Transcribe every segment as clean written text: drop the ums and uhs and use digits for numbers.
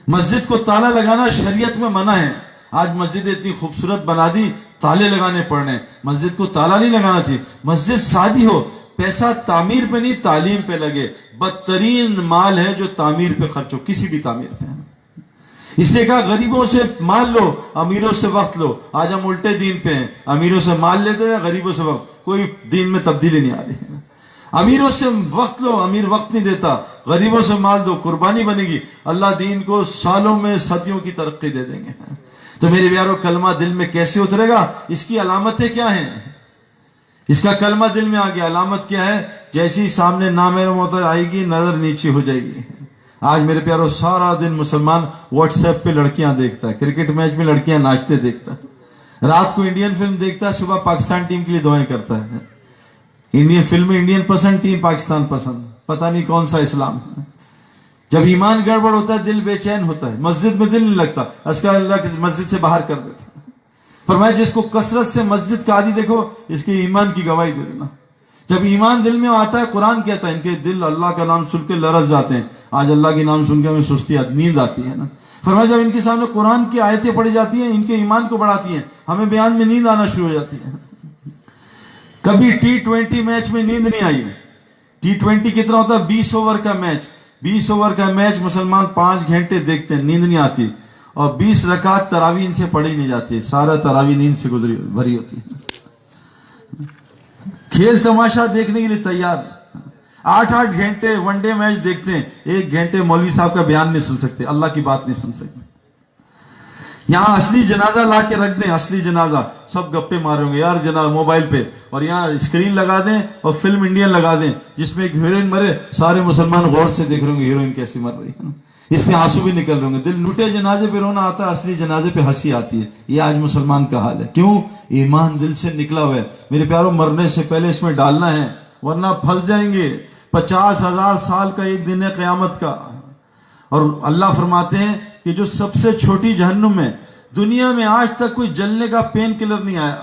مسجد کو تالا لگانا شریعت میں منع ہے. آج مسجد اتنی خوبصورت بنا دی, تالے لگانے پڑ رہے ہیں. مسجد کو تالا نہیں لگانا چاہیے. مسجد سادی ہو, پیسہ تعمیر پہ نہیں تعلیم پہ لگے. بدترین مال ہے جو تعمیر پہ خرچ ہو, کسی بھی تعمیر پہ. اس لیے کہا غریبوں سے مال لو, امیروں سے وقت لو. آج ہم الٹے دین پہ ہیں, امیروں سے مال لیتے ہیں, غریبوں سے وقت. کوئی دین میں تبدیلی نہیں آ رہی. امیروں سے وقت لو, امیر وقت نہیں دیتا. غریبوں سے مال دو, قربانی بنے گی. اللہ دین کو سالوں میں صدیوں کی ترقی دے دیں گے. تو میرے پیارو, کلمہ دل میں کیسے اترے گا؟ اس کی علامتیں کیا ہیں؟ اس کا کلمہ دل میں آ گیا, علامت کیا ہے؟ جیسی سامنے نام موت آئے گی, نظر نیچے ہو جائے گی. آج میرے پیارو سارا دن مسلمان واٹس ایپ پہ لڑکیاں دیکھتا ہے, کرکٹ میچ میں لڑکیاں ناچتے دیکھتا ہے, رات کو انڈین فلم دیکھتا ہے, صبح پاکستان ٹیم کے لیے دعائیں کرتا ہے. انڈین فلم میں انڈین پسند, ٹیم پاکستان پسند, پتہ نہیں کون سا اسلام. جب ایمان گڑبڑ ہوتا ہے دل بے چین ہوتا ہے, مسجد میں دل نہیں لگتا, اس کا اللہ مسجد سے باہر کر دیتا. فرمایا جس کو کثرت سے مسجد کا عادی دیکھو, اس کے ایمان کی گواہی دے دینا. جب ایمان دل میں آتا ہے, قرآن کہتا ہے ان کے دل اللہ کا نام سن کے لرز جاتے ہیں. آج اللہ کے نام سن کے ہمیں سستی نیند آتی ہے نا. فرمایا جب ان کے سامنے قرآن کی آیتیں پڑھی جاتی ہیں, ان کے ایمان کو بڑھاتی ہیں, ہمیں بیان میں نیند آنا شروع ہو جاتی ہے. کبھی T20 میچ میں نیند نہیں آئی. T20 کتنا ہوتا ہے؟ 20 اوور کا میچ. 20 اوور کا میچ مسلمان 5 گھنٹے دیکھتے ہیں, نیند نہیں آتی. اور 20 رکعت تراویح ان سے پڑھی نہیں جاتی, سارا تراویح نیند سے گزری بھری ہوتی ہے. کھیل تماشا دیکھنے کے لیے تیار, 8 گھنٹے ون ڈے میچ دیکھتے ہیں, 1 گھنٹے مولوی صاحب کا بیان نہیں سن سکتے, اللہ کی بات نہیں سن سکتے. یہاں اصلی جنازہ لا کے رکھ دیں, اصلی جنازہ, سب گپے مارے ہوں گے یار جنازہ موبائل پہ, اور یہاں اسکرین لگا دیں اور فلم انڈین لگا دیں جس میں ایک ہیروئن مرے, سارے مسلمان غور سے دیکھ رہے ہوں گے ہیروئن کیسی مر رہی ہے, اس پہ آنسو بھی نکل رہے ہوں گے. دل لوٹے جنازے پہ رونا آتا ہے, اصلی جنازے پہ ہنسی آتی ہے. یہ آج مسلمان کا حال ہے. کیوں؟ ایمان دل سے نکلا ہوا ہے. میرے پیاروں, مرنے سے پہلے اس میں ڈالنا ہے, ورنہ پھنس جائیں گے. 50,000 سال کا ایک دن ہے قیامت کا. اور اللہ فرماتے ہیں کہ جو سب سے چھوٹی جہنم ہے, دنیا میں آج تک کوئی جلنے کا پین کلر نہیں آیا.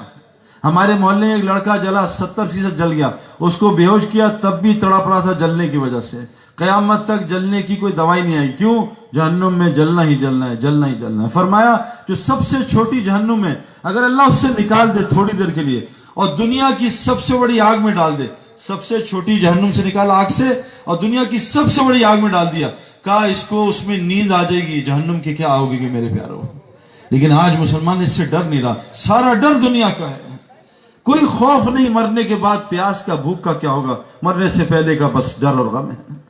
ہمارے محلے میں ایک لڑکا جلا, 70% جل گیا, اس کو بے ہوش کیا تب بھی تڑپ رہا تھا جلنے کی وجہ سے. قیامت تک جلنے کی کوئی دوائی نہیں آئی. کیوں؟ جہنم میں جلنا ہی جلنا ہے, جلنا ہی جلنا ہے. فرمایا جو سب سے چھوٹی جہنم ہے, اگر اللہ اس سے نکال دے تھوڑی دیر کے لیے اور دنیا کی سب سے بڑی آگ میں ڈال دے, سب سے چھوٹی جہنم سے نکالا آگ سے اور دنیا کی سب سے بڑی آگ میں ڈال دیا, کہا اس کو اس میں نیند آ جائے گی, جہنم کی کیا ہوگی کہ میرے پیاروں. لیکن آج مسلمان اس سے ڈر نہیں رہا, سارا ڈر دنیا کا ہے. کوئی خوف نہیں مرنے کے بعد پیاس کا, بھوک کا کیا ہوگا, مرنے سے پہلے کا بس ڈر اور غم ہے.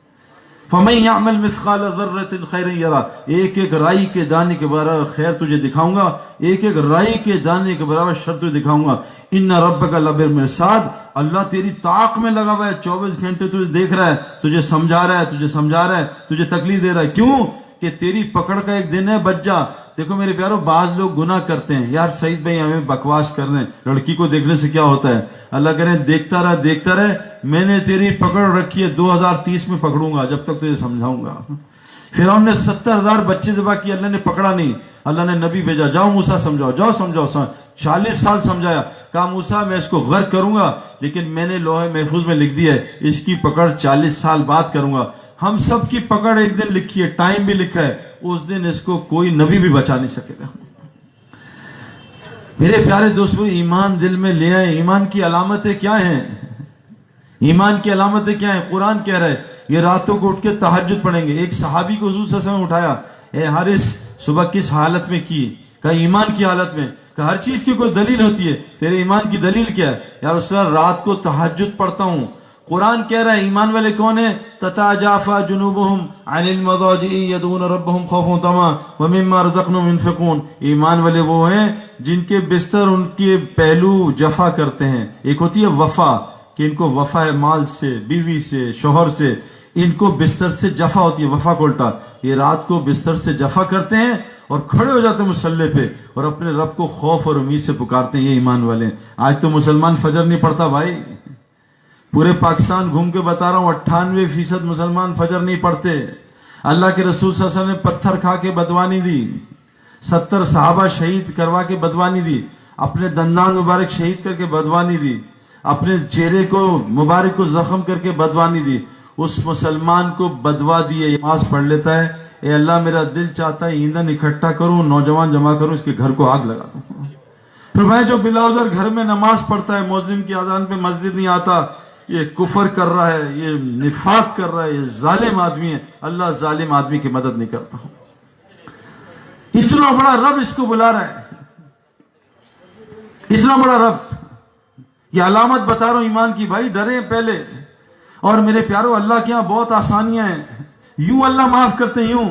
فَمَن يَعْمَلْ مِثْقَالَ ذَرَّةٍ خَيْرًا يَرَهُ, ایک ایک رائی کے دانے کے برابر خیر تجھے دکھاؤں گا, ایک ایک رائی کے دانے کے برابر شر تجھے دکھاؤں گا. ان ربک لبالمرصاد, اللہ تیری طاق میں لگا ہوا ہے, 24 گھنٹے تجھے دیکھ رہا ہے, تجھے سمجھا رہا ہے, تجھے سمجھا رہا ہے, تجھے تکلیف دے رہا ہے. کیوں کہ تیری پکڑ کا ایک دن ہے, بچ جا. دیکھو میرے پیارو, بعض لوگ گناہ کرتے ہیں. یار سعید بھائی ہمیں بکواس کر رہے ہیں, لڑکی کو دیکھنے سے کیا ہوتا ہے؟ اللہ کرے دیکھتا رہ دیکھتا رہ, میں نے تیری پکڑ رکھی ہے, 2030 میں پکڑوں گا جب تک تجھے سمجھاؤں گا. فرعون نے 70,000 بچے ذبح کیے, اللہ نے پکڑا نہیں. اللہ نے نبی بھیجا, جاؤ موسیٰ سمجھاؤ, جاؤ سمجھاؤ. 40 سال سمجھایا, کہا موسیٰ میں اس کو غرق کروں گا, لیکن میں نے لوح محفوظ میں لکھ دیا ہے اس کی پکڑ 40 سال بعد کروں گا. ہم سب کی پکڑ ایک دن لکھی ہے, ٹائم بھی لکھا ہے, اس دن اس کو کوئی نبی بھی بچا نہیں سکے گا. میرے پیارے دوستو, ایمان دل میں لے آئے. ایمان کی علامتیں کیا ہیں؟ ایمان کی علامتیں کیا ہیں؟ قرآن کہہ رہا ہے یہ راتوں کو اٹھ کے تہجد پڑھیں گے. ایک صحابی کو حضور صلی اللہ علیہ وسلم اٹھایا, اے حارث صبح کس حالت میں کی؟ کہا ایمان کی حالت میں. کہا ہر چیز کی کوئی دلیل ہوتی ہے, تیرے ایمان کی دلیل کیا ہے؟ یا رسول اللہ رات کو تہجد پڑھتا ہوں. قرآن کہہ رہا ہے ایمان والے کون ہیں؟ تتجافى جنوبهم عن المضاجع يدعون ربهم خوفا وطمعا ومما رزقناهم ينفقون. ایمان والے وہ ہیں جن کے بستر ان کے پہلو جفا کرتے ہیں. ایک ہوتی ہے وفا, کہ ان کو وفا ہے مال سے, بیوی سے, شوہر سے, ان کو بستر سے جفا ہوتی ہے, وفا کو الٹا. یہ رات کو بستر سے جفا کرتے ہیں اور کھڑے ہو جاتے ہیں مصلی پہ اور اپنے رب کو خوف اور امید سے پکارتے ہیں. یہ ایمان والے ہیں. آج تو مسلمان فجر نہیں پڑھتا بھائی, پورے پاکستان گھوم کے بتا رہا ہوں, 98% مسلمان فجر نہیں پڑھتے. اللہ کے رسول صلی اللہ علیہ وسلم نے پتھر کھا کے بدوانی دی, 70 صحابہ شہید کروا کے بدوانی دی, اپنے دندان مبارک شہید کر کے بدوانی دی, اپنے چہرے کو مبارک کو زخم کر کے بدوانی دی. اس مسلمان کو بدوا دی ہے, نماز پڑھ لیتا ہے, اے اللہ میرا دل چاہتا ہے ایندھن اکٹھا کروں، نوجوان جمع کروں، اس کے گھر کو آگ لگا دوں۔ پھر میں جو بلا عذر گھر میں نماز پڑھتا ہے، مؤذن کی اذان پہ مسجد نہیں آتا، یہ کفر کر رہا ہے، یہ نفاق کر رہا ہے، یہ ظالم آدمی ہے، اللہ ظالم آدمی کی مدد نہیں کرتا ہوں۔ اتنا بڑا رب اس کو بلا رہا ہے، اتنا بڑا رب۔ یہ علامت بتا رہا ہوں ایمان کی، بھائی ڈریں پہلے۔ اور میرے پیارو، اللہ کے یہاں بہت آسانیاں ہیں، یوں اللہ معاف کرتے ہیں، یوں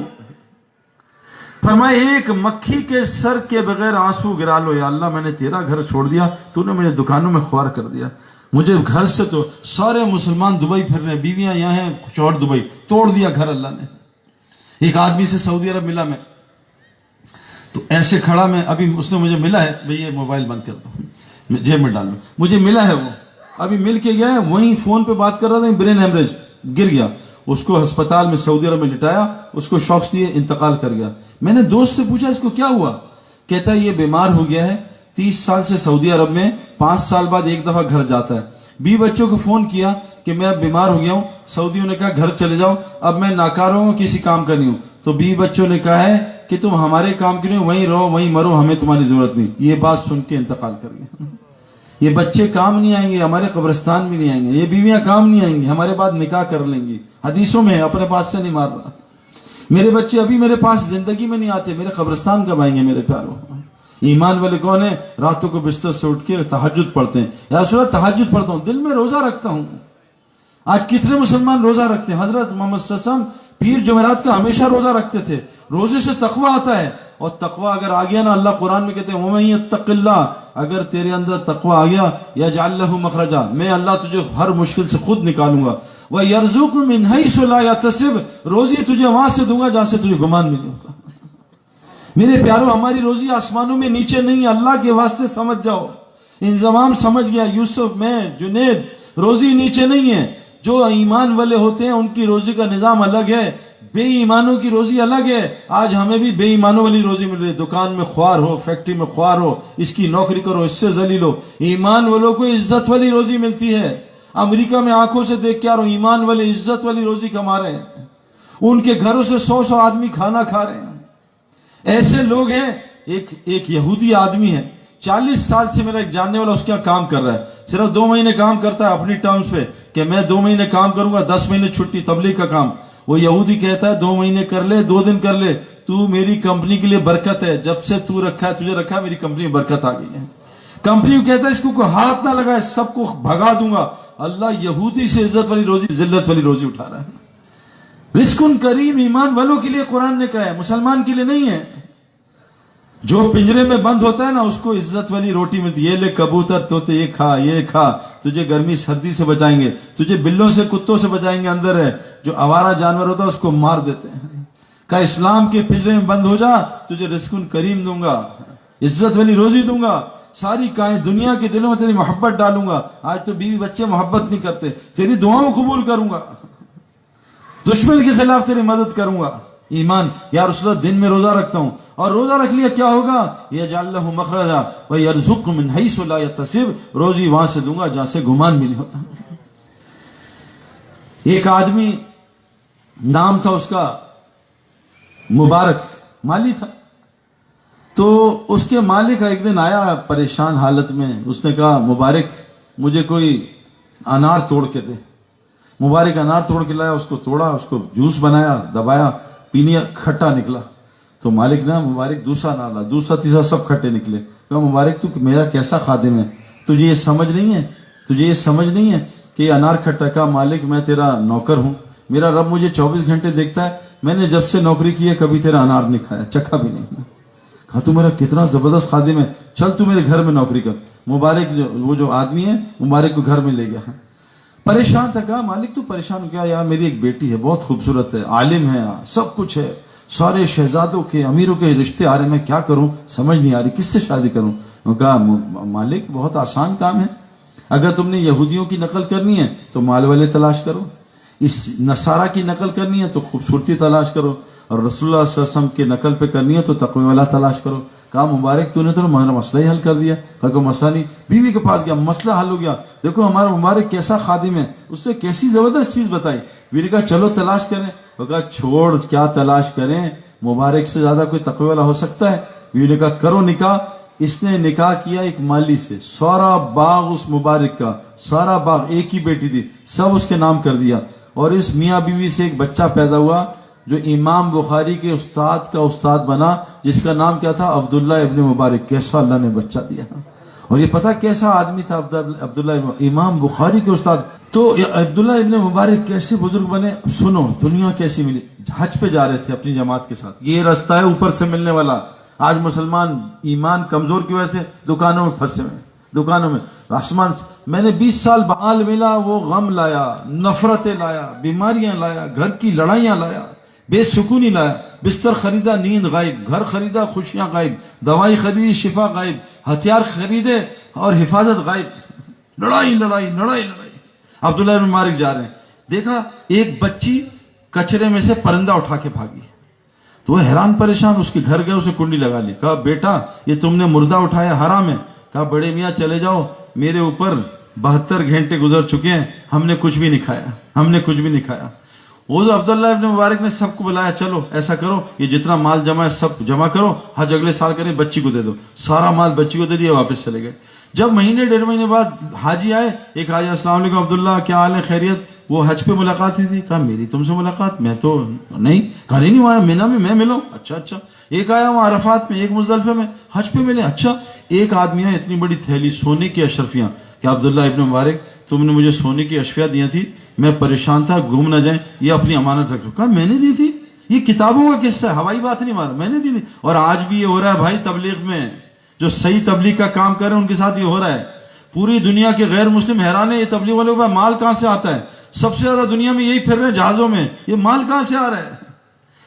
فرمائے ایک مکھی کے سر کے بغیر آنسو گرا لو، یا اللہ میں نے تیرا گھر چھوڑ دیا، تو نے مجھے دکانوں میں خوار کر دیا، مجھے گھر سے تو سارے مسلمان دبئی پھر رہے، بیویاں یہاں ہیں، شوہر دبئی، توڑ دیا گھر اللہ نے۔ ایک آدمی سے سعودی عرب ملا میں، تو ایسے کھڑا میں، ابھی اس نے مجھے ملا ہے، بھئی یہ موبائل بند کر دو، جیب میں ڈال لو، مجھے ملا ہے، وہ ابھی مل کے گیا ہے، وہیں فون پہ بات کر رہا تھا، برین ہیمریج گر گیا، اس کو ہسپتال میں سعودی عرب میں لٹایا، اس کو شاکس دیے، انتقال کر گیا۔ میں نے دوست سے پوچھا اس کو کیا ہوا؟ کہتا ہے یہ بیمار ہو گیا ہے، 30 سال سے سعودی عرب میں 5 سال بعد ایک دفعہ گھر جاتا ہے۔ 20 بچوں کو فون کیا کہ میں اب بیمار ہو گیا ہوں، سعودیوں نے کہا گھر چلے جاؤ، اب میں ناکارہ ہوں، کسی کام کا نہیں ہوں، تو 20 بچوں نے کہا ہے کہ تم ہمارے کام کے لیے وہیں رہو، وہیں مرو، ہمیں تمہاری ضرورت نہیں۔ یہ بات سن کے انتقال کر گیا۔ یہ بچے کام نہیں آئیں گے، ہمارے قبرستان بھی نہیں آئیں گے، یہ بیویاں کام نہیں آئیں گی، ہمارے بعد نکاح کر لیں گی۔ حدیثوں میں اپنے پاس سے نہیں مار رہا، میرے بچے ابھی میرے پاس زندگی میں نہیں آتے، میرے قبرستان کب آئیں گے میرے پیاروں؟ ایمان والے کون ہیں؟ راتوں کو بستر سے اٹھ کے تہجد پڑھتے ہیں، یا رسول اللہ تہجد پڑھتا ہوں، دل میں روزہ رکھتا ہوں۔ آج کتنے مسلمان روزہ رکھتے ہیں؟ حضرت محمد صلی اللہ علیہ وسلم پیر جمعرات کا ہمیشہ روزہ رکھتے تھے۔ روزے سے تقوی آتا ہے، اور تقوی اگر آ گیا نا، اللہ قرآن میں کہتے ہیں وَمَن يَتَّقِ اللَّهَ، اگر تیرے اندر تقوی آ گیا، يَجْعَلْ لَهُ مَخْرَجًا، میں اللہ تجھے ہر مشکل سے خود نکالوں گا، وَيَرْزُقْهُ مِنْ حَيْثُ لَا يَحْتَسِبُ، روزی تجھے وہاں سے دوں گا جہاں سے تجھے گمان بھی نہیں ہوتا۔ میرے پیارو، ہماری روزی آسمانوں میں نیچے نہیں ہے، اللہ کے واسطے سمجھ جاؤ، انضمام سمجھ گیا یوسف، میں جنید، روزی نیچے نہیں ہے۔ جو ایمان والے ہوتے ہیں ان کی روزی کا نظام الگ ہے، بے ایمانوں کی روزی الگ ہے۔ آج ہمیں بھی بے ایمانوں والی روزی مل رہی ہے، دکان میں خوار ہو، فیکٹری میں خوار ہو، اس کی نوکری کرو، اس سے ذلیل ہو۔ ایمان والوں کو عزت والی روزی ملتی ہے۔ امریکہ میں آنکھوں سے دیکھ کے آ رہا ہوں، ایمان والے عزت والی روزی کما رہے ہیں، ان کے گھروں سے 100 آدمی کھانا کھا رہے ہیں۔ ایسے لوگ ہیں، ایک یہودی آدمی ہے، 40 سال سے میرا ایک جاننے والا اس کے یہاں کام کر رہا ہے، صرف 2 مہینے کام کرتا ہے اپنی ٹرمز پہ کہ میں 2 مہینے کام کروں گا، 10 مہینے چھٹی، تبلیغ کا کام۔ وہ یہودی کہتا ہے 2 مہینے کر لے، 2 دن کر لے، تو میری کمپنی کے لیے برکت ہے، جب سے تو رکھا ہے، تجھے رکھا ہے، میری کمپنی میں برکت آ گئی ہے۔ کمپنی کو کہتا ہے اس کو کوئی ہاتھ نہ لگائے، سب کو بھگا دوں گا۔ اللہ یہودی سے عزت والی روزی، ذلت والی روزی اٹھا رہا ہے۔ رزق کریم ایمان والوں کے لیے قرآن نے کہا ہے، مسلمان کے لیے نہیں ہے۔ جو پنجرے میں بند ہوتا ہے نا، اس کو عزت والی روٹی ملتی ہے، یہ لے کبوتر طوطے، یہ کھا، یہ کھا، تجھے گرمی سردی سے بچائیں گے، تجھے بلوں سے کتوں سے بچائیں گے۔ اندر ہے جو آوارہ جانور ہوتا ہے اس کو مار دیتے ہیں۔ کہا اسلام کے پنجرے میں بند ہو جا، تجھے رزق کریم دوں گا، عزت والی روزی دوں گا، ساری دنیا کے دلوں میں تیری محبت ڈالوں گا۔ آج تو بیوی بچے محبت نہیں کرتے، تیری دعاؤں قبول کروں گا، دشمن کے خلاف تیری مدد کروں گا۔ ایمان، یا رسول اللہ دن میں روزہ رکھتا ہوں، اور روزہ رکھ لیا کیا ہوگا؟ یجعل لہ مخرجا ویرزق من حیث لا یحتسب، روزی وہاں سے دوں گا جہاں سے گمان بھی نہیں ہوتا۔ ایک آدمی، نام تھا اس کا مبارک، مالی تھا، تو اس کے مالک ایک دن آیا پریشان حالت میں، اس نے کہا مبارک مجھے کوئی انار توڑ کے دے۔ مبارک انار توڑ کے لایا، اس کو توڑا، اس کو جوس بنایا، دبایا، پینی، کھٹا نکلا۔ تو مالک نے مبارک دوسرا نہ لا، دوسرا تیسرا سب کھٹے نکلے۔ کہا مبارک تو میرا کیسا خادم ہے، تجھے یہ سمجھ نہیں ہے، تجھے یہ سمجھ نہیں ہے کہ یہ انار کھٹا؟ کہا مالک میں تیرا نوکر ہوں، میرا رب مجھے 24 گھنٹے دیکھتا ہے، میں نے جب سے نوکری کی ہے کبھی تیرا انار نہیں کھایا، چکھا بھی نہیں۔ کہا تو میرا کتنا زبردست خادم ہے، چل تو میرے گھر میں نوکری کر۔ مبارک وہ جو آدمی ہے، مبارک کو گھر میں لے گیا، پریشان تھا۔ کہا مالک تو پریشان کیا؟ یار میری ایک بیٹی ہے، بہت خوبصورت ہے، عالم ہے، سب کچھ ہے، سارے شہزادوں کے، امیروں کے رشتے آ رہے، میں کیا کروں، سمجھ نہیں آ رہی، کس سے شادی کروں؟ کہا مالک بہت آسان کام ہے، اگر تم نے یہودیوں کی نقل کرنی ہے تو مال والے تلاش کرو، اس نصارہ کی نقل کرنی ہے تو خوبصورتی تلاش کرو، اور رسول اللہ صلی اللہ علیہ وسلم کی نقل پہ کرنی ہے تو تقوی والا تلاش کرو۔ کہا مبارک تو نے تو ہمارا مسئلہ ہی حل کر دیا۔ کہا کوئی مسئلہ نہیں، بیوی کے پاس گیا، مسئلہ حل ہو گیا، دیکھو ہمارا مبارک کیسا خادم ہے، اس سے کیسی زبردست چیز بتائی۔ بیوی نے کہا چلو تلاش کریں۔ وہ کہا چھوڑ کیا تلاش کریں, مبارک سے زیادہ کوئی تقوی والا ہو سکتا ہے؟ بیوی نے کہا کرو نکاح. اس نے نکاح کیا ایک مالی سے, سارا باغ اس مبارک کا, سارا باغ, ایک ہی بیٹی تھی, سب اس کے نام کر دیا. اور اس میاں بیوی سے ایک بچہ پیدا ہوا جو امام بخاری کے استاد کا استاد بنا, جس کا نام کیا تھا؟ عبداللہ ابن مبارک. کیسا اللہ نے بچہ دیا. اور یہ پتہ کیسا آدمی تھا عبداللہ امام بخاری کے استاد. تو عبداللہ ابن مبارک کیسے بزرگ بنے سنو, دنیا کیسی ملی. حج پہ جا رہے تھے اپنی جماعت کے ساتھ, یہ رستہ ہے اوپر سے ملنے والا. آج مسلمان ایمان کمزور کی وجہ سے دکانوں میں پھنسے ہوئے, دکانوں میں آسمان سے. میں نے 20 سال بحال ملا, وہ غم لایا, نفرتیں لایا, بیماریاں لایا, گھر کی لڑائیاں لایا, بے سکونی لایا. بستر خریدا نیند غائب, گھر خریدا خوشیاں غائب, دوائی خریدی شفا غائب, ہتھیار خریدے اور حفاظت غائب. لڑائی لڑائی لڑائی لڑائی. عبداللہ بن مبارک جا رہے ہیں, دیکھا ایک بچی کچرے میں سے پرندہ اٹھا کے بھاگی. تو وہ حیران پریشان, اس کے گھر گئے, اس نے کنڈی لگا لی. کہا بیٹا یہ تم نے مردہ اٹھایا حرام ہے. کہا بڑے میاں چلے جاؤ, میرے اوپر 72 گھنٹے گزر چکے ہیں, ہم نے کچھ بھی نہیں کھایا, ہم نے کچھ بھی نہیں کھایا. وہ جو عبداللہ ابن مبارک نے سب کو بلایا, چلو ایسا کرو یہ جتنا مال جمع ہے سب جمع کرو, حج اگلے سال کریں, بچی کو دے دو. سارا مال بچی کو دے دیا, واپس چلے گئے. جب مہینے 1.5 مہینے بعد حاجی آئے, ایک حاجی السلام علیکم عبداللہ کیا حال ہے خیریت, وہ حج پہ ملاقات ہوئی تھی. کہا میری تم سے ملاقات, میں تو نہیں, کہا نہیں وہاں مینا میں میں ملوں. اچھا اچھا. ایک آیا وہاں عرفات میں, ایک مزدلفہ میں, حج پہ ملے. اچھا. ایک آدمی ہے اتنی بڑی تھیلی سونے کی اشرفیاں. کہ عبداللہ ابن مبارک تم نے مجھے سونے کی اشرفیاں دی تھی, میں پریشان تھا گم نہ جائیں, یہ اپنی امانت رکھ لو. کہا میں نے دی تھی, یہ کتابوں کا قصہ ہے, ہوائی بات نہیں مارا, میں نے دی تھی. اور آج بھی یہ ہو رہا ہے بھائی تبلیغ میں, جو صحیح تبلیغ کا کام کر رہے ہیں ان کے ساتھ یہ ہو رہا ہے. پوری دنیا کے غیر مسلم حیران ہے یہ تبلیغ والے کو مال کہاں سے آتا ہے. سب سے زیادہ دنیا میں یہی پھر رہے ہیں جہازوں میں, یہ مال کہاں سے آ رہا ہے.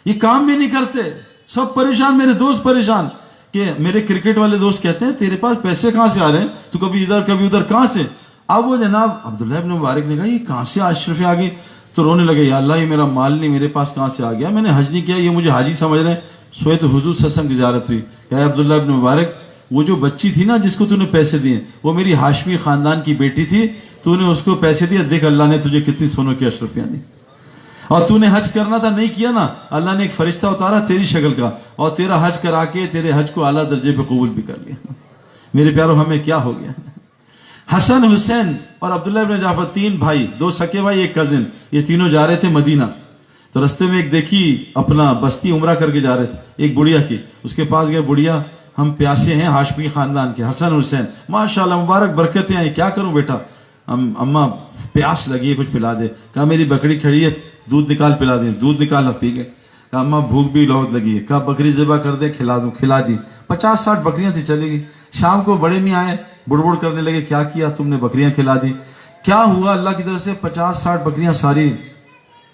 یہ کام بھی نہیں کرتے, سب پریشان, میرے دوست پریشان. کہ میرے کرکٹ والے دوست کہتے ہیں تیرے پاس پیسے کہاں سے آ رہے ہیں, تو کبھی ادھر کبھی ادھر, کہاں سے. اب وہ جناب عبداللہ ابن مبارک نے کہا یہ کہاں سے اشرفیاں آ گئی. تو رونے لگے, یا اللہ یہ میرا مال نہیں, میرے پاس کہاں سے آ گیا, میں نے حج نہیں کیا, یہ مجھے حاجی سمجھ رہے ہیں. سوئے تو حضور صلی اللہ علیہ وسلم کی زیارت ہوئی. کہ عبداللہ ابن مبارک وہ جو بچی تھی نا جس کو تو نے پیسے دیے, وہ میری ہاشمی خاندان کی بیٹی تھی, تو نے اس کو پیسے دیا, دیکھ اللہ نے تجھے کتنی سونوں کی اشرفیاں دی. اور تو نے حج کرنا تھا نہیں کیا نا, اللہ نے ایک فرشتہ اتارا تیری شکل کا, اور تیرا حج کرا کے تیرے حج کو اعلیٰ درجے پہ قبول بھی کر لیا. میرے پیاروں ہمیں کیا ہو گیا. حسن حسین اور عبداللہ ابن جعفر 3 بھائی, 2 سکے بھائی ایک کزن, یہ تینوں جا رہے تھے مدینہ. تو رستے میں ایک دیکھی اپنا بستی عمرہ کر کے جا رہے تھے, ایک بڑھیا کی, اس کے پاس گئے, بڑھیا ہم پیاسے ہیں ہاشمی خاندان کے, حسن حسین ماشاءاللہ مبارک برکتیں آئیں, کیا کروں بیٹا, اماں پیاس لگی ہے کچھ پلا دے. کہا میری بکری کھڑی ہے دودھ نکال پلا دیں, دودھ نکالا پی گئے. کہا اماں بھوک بھی بہت لگی ہے, کہا بکری ذبح کر دے کھلا دوں, کھلا دی. 50-60 بکریاں تھی, چلے گی. شام کو بڑے میاں آئے, بڑبڑ کرنے لگے, کیا کیا تم نے, بکریاں کھلا دی. کیا ہوا, اللہ کی طرف سے 50-60 بکریاں ساری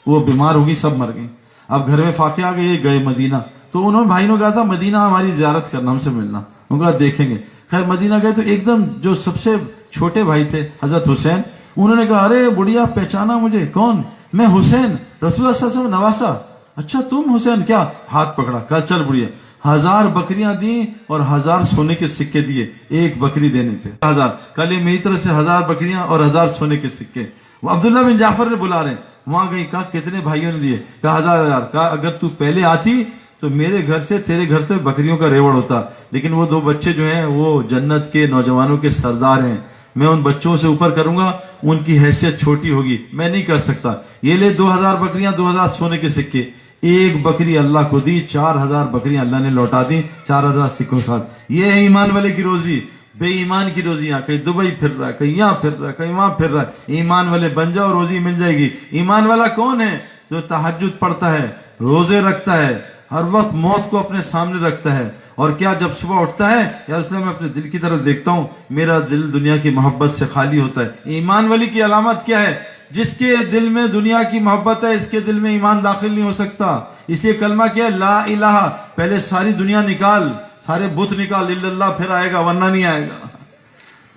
وہ بیمار ہوگی, سب مر گئی. اب گھر میں فاقے آ گئے, گئے مدینہ. تو انہوں نے بھائی نے کہا تھا مدینہ ہماری زیارت کرنا, ہم سے ملنا. انہوں نے کہا دیکھیں گے. خیر مدینہ گئے تو ایک دم جو سب سے چھوٹے بھائی تھے حضرت حسین, انہوں نے کہا ارے بڑھیا پہچانا مجھے, کون, میں حسین رسول اللہ صلی اللہ علیہ وسلم نواسا. اچھا تم حسین, کیا, ہاتھ پکڑا, کہا چل بڑھیا. 1000 بکریاں دی اور 1000 سونے کے سکے دیے ایک بکری دینے پہ. 1000 کل میری طرف سے 1000 بکریاں اور 1000 سونے کے سکے. وہ عبداللہ بن جعفر نے بلا رہے ہیں, وہاں گئی. کہا کتنے بھائیوں نے دیے, کہا 1000. کہا اگر تو پہلے آتی تو میرے گھر سے تیرے گھر تک بکریوں کا ریوڑ ہوتا, لیکن وہ 2 بچے جو ہیں وہ جنت کے نوجوانوں کے سردار ہیں, میں ان بچوں سے اوپر کروں گا, ان کی حیثیت چھوٹی ہوگی, میں نہیں کر سکتا. یہ لے 2000 بکریاں, 2000 سونے کے سکے. ایک بکری اللہ کو دی, 4000 بکریاں اللہ نے لوٹا دی 4000 سکوں ساتھ. یہ ہے ایمان والے کی روزی. بے ایمان کی روزی, یہاں کہیں دبئی پھر رہا ہے, کہیں یہاں پھر رہا ہے, کہیں وہاں پھر رہا ہے. ایمان والے بن جاؤ, روزی مل جائے گی. ایمان والا کون ہے, جو تہجد پڑھتا ہے, روزے رکھتا ہے, ہر وقت موت کو اپنے سامنے رکھتا ہے. اور کیا جب صبح اٹھتا ہے یا اس میں اپنے دل کی طرف دیکھتا ہوں, میرا دل دنیا کی محبت سے خالی ہوتا ہے. ایمان والی کی علامت کیا ہے, جس کے دل میں دنیا کی محبت ہے اس کے دل میں ایمان داخل نہیں ہو سکتا. اس لیے کلمہ کیا ہے, لا الہ, پہلے ساری دنیا نکال, سارے بت نکال, الا اللہ, پھر آئے گا, ورنہ نہیں آئے گا.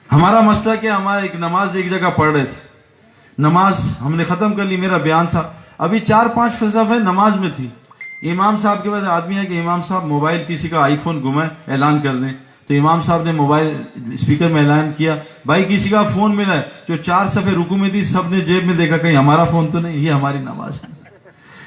ہمارا مسئلہ کیا, ہمارا ایک نماز ایک جگہ پڑھ رہے تھے, نماز ہم نے ختم کر لی, میرا بیان تھا, ابھی 4-5 صفحے نماز میں تھی. امام صاحب کے پاس آدمی ہے کہ امام صاحب موبائل کسی کا آئی فون گما ہے, اعلان کر دیں. تو امام صاحب نے موبائل اسپیکر میں اعلان کیا, بھائی کسی کا فون ملا ہے, جو 4 صفحے رکوع میں تھی, سب نے جیب میں دیکھا کہیں ہمارا فون تو نہیں, یہ ہماری نماز ہے.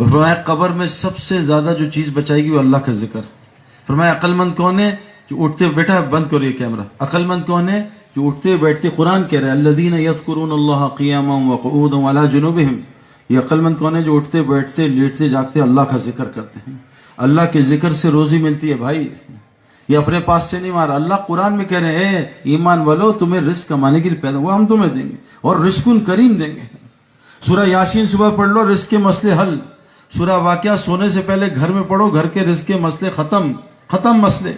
فرمایا قبر میں سب سے زیادہ جو چیز بچائے گی وہ اللہ کا ذکر. فرمایا عقل مند کون ہے جو اٹھتے, بیٹا بند کرو یہ کیمرہ, عقل مند کون ہے جو اٹھتے بیٹھتے, قرآن کہہ رہا ہے الذین یذکرون اللہ قیاما وقعودا وعلی جنوبہم, یہ عقل مند کون ہے جو اٹھتے بیٹھتے لیٹتے جاگتے اللہ کا ذکر کرتے ہیں. اللہ کے ذکر سے روزی ملتی ہے بھائی, یہ اپنے پاس سے نہیں مارا. اللہ قرآن میں کہہ رہے ہیں اے ایمان والو تمہیں رزق کمانے کے لیے پیدا ہوا, ہم تمہیں دیں گے اور رزق کریم دیں گے. سورہ یاسین صبح پڑھ لو, رزق کے مسئلے حل. سورہ واقعہ سونے سے پہلے گھر میں پڑھو, گھر کے رزق کے مسئلے ختم مسئلے.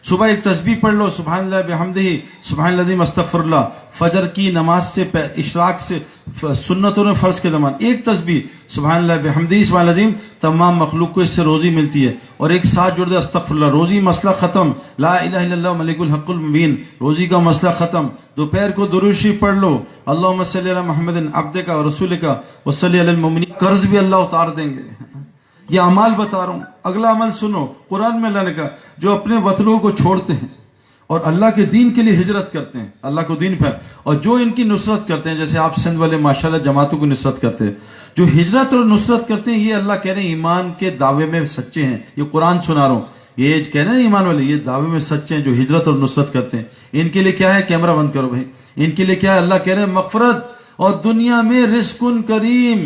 صبح ایک تسبیح پڑھ لو, سبحان اللہ بحمدہ سبحان العظیم استغفر اللہ. فجر کی نماز سے اشراق سے سنتوں نے فرض کے زمان ایک تسبیح سبحان اللہ بحمدہ سبحان العظیم, تمام مخلوق کو اس سے روزی ملتی ہے. اور ایک ساتھ جڑ دے استغفر اللہ, روزی مسئلہ ختم. لا الہ الا اللہ ملک الحق المبین, روزی کا مسئلہ ختم. دوپہر کو درود شریف پڑھ لو, اللہم صلی علی محمد عبدک و رسولک وصلی علی المؤمنین, قرض بھی اللہ اتار دیں گے. یہ اعمال بتا رہا ہوں. اگلا عمل سنو, قرآن میں اللہ نے کہا جو اپنے وطنوں کو چھوڑتے ہیں اور اللہ کے دین کے لیے ہجرت کرتے ہیں, اللہ کو دین پر, اور جو ان کی نصرت کرتے ہیں, جیسے آپ سندھ والے ماشاءاللہ جماعتوں کو نصرت کرتے ہیں, جو ہجرت اور نصرت کرتے ہیں یہ اللہ کہہ رہے ہیں ایمان کے دعوے میں سچے ہیں. یہ قرآن سنا رہا ہوں, یہ کہہ رہے ہیں ایمان والے یہ دعوے میں سچے ہیں جو ہجرت اور نصرت کرتے ہیں. ان کے لیے کیا ہے, کیمرہ بند کرو بھائی, ان کے لیے کیا ہے, اللہ کہہ رہے ہیں مغفرت اور دنیا میں رزق کریم.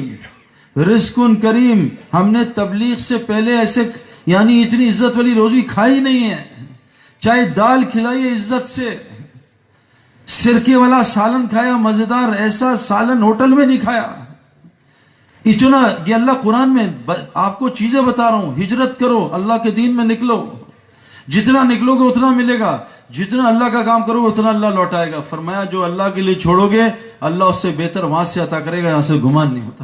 رزق کریم, ہم نے تبلیغ سے پہلے ایسے یعنی اتنی عزت والی روزی کھائی نہیں ہے. چاہے دال کھلائیے عزت سے, سرکے والا سالن کھایا مزیدار, ایسا سالن ہوٹل میں نہیں کھایا. اتنا یہ اللہ قرآن میں آپ کو چیزیں بتا رہا ہوں. ہجرت کرو, اللہ کے دین میں نکلو, جتنا نکلو گے اتنا ملے گا, جتنا اللہ کا کام کرو اتنا اللہ لوٹائے گا. فرمایا جو اللہ کے لیے چھوڑو گے اللہ اس سے بہتر وہاں سے عطا کرے گا, یہاں سے گمان نہیں ہوتا.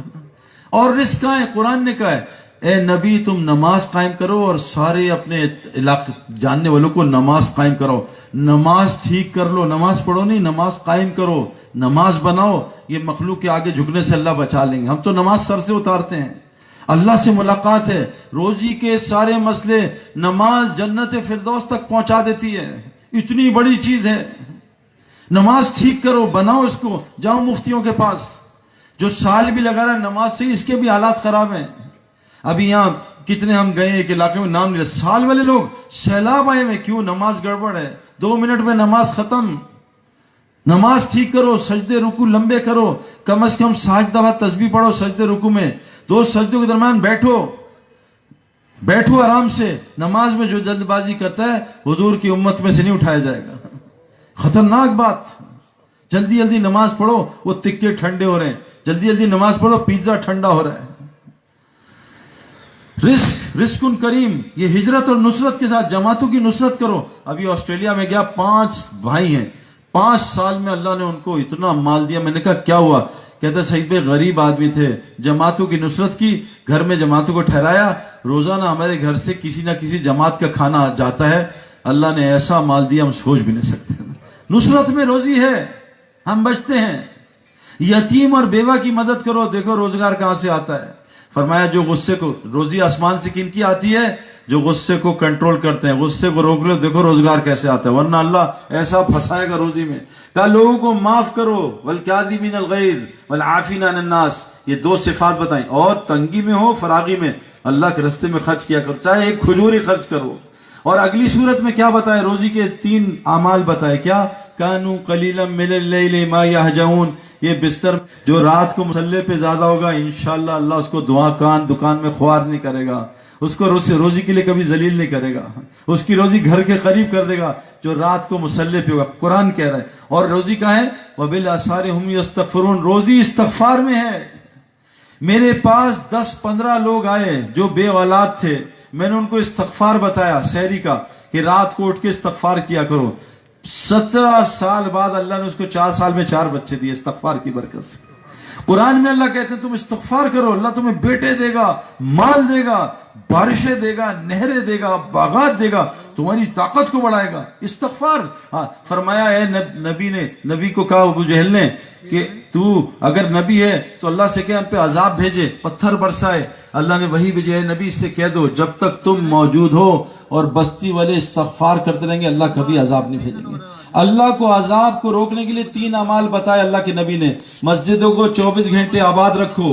اور رزق کہاں ہے, قرآن نے کہا ہے اے نبی تم نماز قائم کرو اور سارے اپنے علاقے جاننے والوں کو نماز قائم کرو. نماز ٹھیک کر لو, نماز پڑھو نہیں, نماز قائم کرو, نماز بناؤ. یہ مخلوق کے آگے جھکنے سے اللہ بچا لیں گے. ہم تو نماز سر سے اتارتے ہیں, اللہ سے ملاقات ہے. روزی کے سارے مسئلے نماز جنت فردوس تک پہنچا دیتی ہے, اتنی بڑی چیز ہے. نماز ٹھیک کرو, بناؤ اس کو, جاؤ مفتیوں کے پاس. جو سال بھی لگا رہا ہے نماز سے, اس کے بھی حالات خراب ہیں. ابھی یہاں کتنے ہم گئے ایک علاقے میں نام نہیں, سال والے لوگ سیلاب آئے میں, کیوں, نماز گڑبڑ ہے. 2 منٹ میں نماز ختم. نماز ٹھیک کرو, سجدے رکوع لمبے کرو, کم از کم 60 دفعہ تسبیح پڑھو سجدے رکوع میں. 2 سجدوں کے درمیان بیٹھو آرام سے. نماز میں جو جلد بازی کرتا ہے حضور کی امت میں سے نہیں اٹھایا جائے گا. خطرناک بات. جلدی جلدی نماز پڑھو, وہ تکے ٹھنڈے ہو رہے ہیں. جلدی جلدی نماز پڑھو, پیزا ٹھنڈا ہو رہا ہے. رزق کریم, یہ ہجرت اور نصرت کے ساتھ جماعتوں کی نصرت کرو. ابھی آسٹریلیا میں گیا, 5 بھائی ہیں, 5 سال میں اللہ نے ان کو اتنا مال دیا. میں نے کہا کیا ہوا, کہتے سعید بھائی غریب آدمی تھے, جماعتوں کی نصرت کی, گھر میں جماعتوں کو ٹھہرایا. روزانہ ہمارے گھر سے کسی نہ کسی جماعت کا کھانا جاتا ہے. اللہ نے ایسا مال دیا ہم سوچ بھی نہیں سکتے. نصرت میں روزی ہے, ہم بچتے ہیں. یتیم اور بیوہ کی مدد کرو, دیکھو روزگار کہاں سے آتا ہے. فرمایا جو غصے کو, روزی آسمان سے کن کی آتی ہے, جو غصے کو کنٹرول کرتے ہیں. غصے کو روک لو, دیکھو روزگار کیسے آتا ہے, ورنہ اللہ ایسا پھنسائے گا روزی میں. کہا لوگوں کو معاف کرو, والکاظمین الغیظ والعافین عن الناس, یہ 2 صفات بتائیں. اور تنگی میں ہو فراغی میں اللہ کے راستے میں خرچ کیا کرو, چاہے ایک کھجور ہی خرچ کرو. اور اگلی صورت میں کیا بتائے, روزی کے 3 اعمال بتائے. کیا, کانوا قلیلا من اللیل ما یہجعون, یہ بستر جو رات کو مصلے پہ زیادہ ہوگا انشاءاللہ اللہ اس کو دکان میں خوار نہیں کرے گا, اس کو روزی کے لیے کبھی ذلیل نہیں کرے گا, اس کی روزی گھر کے قریب کر دے گا جو رات کو مصلے پہ ہوگا. قرآن کہہ رہا ہے. اور روزی کہاں ہے, وبالاسحار هم یستغفرون, روزی استغفار میں ہے. میرے پاس 10-15 لوگ آئے جو بے اولاد تھے, میں نے ان کو استغفار بتایا سحری کا کہ رات کو اٹھ کے استغفار کیا کرو. 17 سال بعد اللہ نے اس کو 4 سال میں 4 بچے دیے استغفار کی برکت سے. قرآن میں اللہ کہتے ہیں تم استغفار کرو, اللہ تمہیں بیٹے دے گا, مال دے گا, بارشیں دے گا, نہریں دے گا, باغات دے گا, تمہاری طاقت کو بڑھائے گا. استغفار. ہاں فرمایا ہے نبی کو کہا ابو جہل نے کہ تو اگر نبی ہے تو اللہ سے کہ ہم پہ عذاب بھیجے, پتھر برسائے. اللہ نے وہی بھیجے, نبی سے کہہ دو جب تک تم موجود ہو اور بستی والے استغفار کرتے رہیں گے اللہ کبھی عذاب نہیں بھیجیں گے. اللہ کو عذاب کو روکنے کے لیے 3 اعمال بتائے اللہ کے نبی نے. مسجدوں کو 24 گھنٹے آباد رکھو,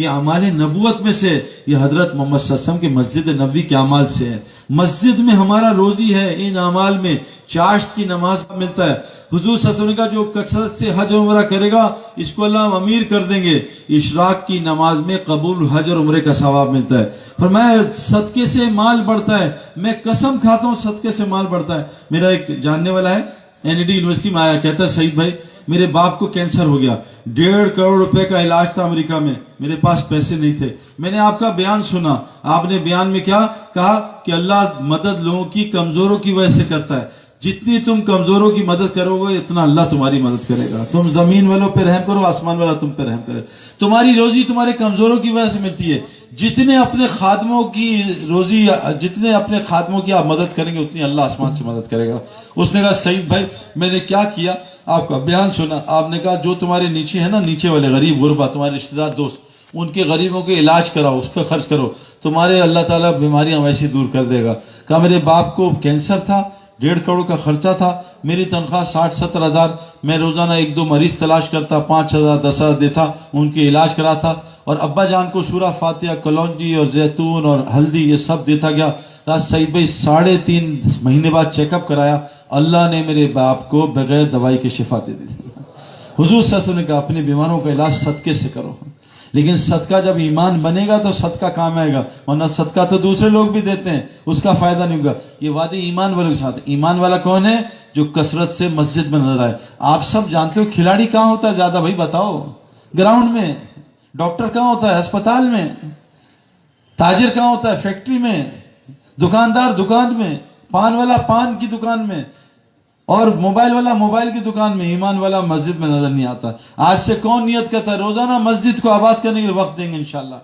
یہ اعمال نبوت میں سے, یہ حضرت محمد صلی اللہ علیہ وسلم کے مسجد نبوی کے اعمال سے ہے. مسجد میں ہمارا روزی ہے, ان اعمال میں چاشت کی نماز ملتا ہے. حضور صلی اللہ علیہ وسلم کا جو کثرت سے حج اور عمرہ کرے گا اس کو اللہ امیر کر دیں گے. اشراق کی نماز میں قبول حج اور عمرے کا ثواب ملتا ہے. فرمایا صدقے سے مال بڑھتا ہے, میں قسم کھاتا ہوں صدقے سے مال بڑھتا ہے. میرا ایک جاننے والا ہے NED یونیورسٹی میں آیا, کہتا ہے سعید بھائی میرے باپ کو کینسر ہو گیا, 1.5 کروڑ روپے کا علاج تھا امریکہ میں, میرے پاس پیسے نہیں تھے. میں نے آپ کا بیان سنا, آپ نے بیان میں کیا کہا کہ اللہ مدد لوگوں کی کمزوروں کی وجہ سے کرتا ہے. جتنی تم کمزوروں کی مدد کرو گے اتنا اللہ تمہاری مدد کرے گا. تم زمین والوں پہ رحم کرو, آسمان والا تم پہ رحم کرے. تمہاری روزی تمہارے کمزوروں کی وجہ سے ملتی ہے. جتنے اپنے خادموں کی روزی, جتنے اپنے خادموں کی آپ مدد کریں گے اتنی اللہ آسمان سے مدد کرے گا. اس نے کہا سعید بھائی میں نے کیا کیا, آپ کا بیان سنا. آپ نے کہا جو تمہارے نیچے ہیں نا, نیچے والے غریب غربا, تمہارے رشتہ دار دوست, ان کے غریبوں کے علاج کراؤ, اس کا خرچ کرو, تمہارے اللہ تعالیٰ بیماریاں ویسے دور کر دے گا. کہا میرے باپ کو کینسر تھا, 1.5 کروڑ کا خرچہ تھا, میری تنخواہ 60-70 ہزار, میں روزانہ 1-2 مریض تلاش کرتا, 5,000 10,000 دیتا, ان کے علاج کراتا, اور ابا جان کو سورہ فاتحہ, کلونجی اور زیتون اور ہلدی یہ سب دیتا گیا. سعید بھائی 3.5 مہینے بعد چیک اپ کرایا, اللہ نے میرے باپ کو بغیر دوائی کے شفا دے دی. حضور صلی اللہ علیہ وسلم نے کہا اپنے بیماروں کا علاج صدقے سے کرو, لیکن صدقہ جب ایمان بنے گا تو صدقہ کام آئے گا, ورنہ صدقہ تو دوسرے لوگ بھی دیتے ہیں, اس کا فائدہ نہیں ہوگا. یہ وعدے ایمان والوں کے ساتھ. ایمان والا کون ہے؟ جو کثرت سے مسجد میں نظر آئے. آپ سب جانتے ہو کھلاڑی کہاں ہوتا ہے زیادہ بھائی بتاؤ؟ گراؤنڈ میں. ڈاکٹر کہاں ہوتا ہے؟ اسپتال میں. تاجر کہاں ہوتا ہے؟ فیکٹری میں. دکاندار دکان میں. پان والا پان کی دکان میں, اور موبائل والا موبائل کی دکان میں. ایمان والا مسجد میں نظر نہیں آتا. آج سے کون نیت کرتا ہے روزانہ مسجد کو آباد کرنے کے لیے وقت دیں گے انشاءاللہ.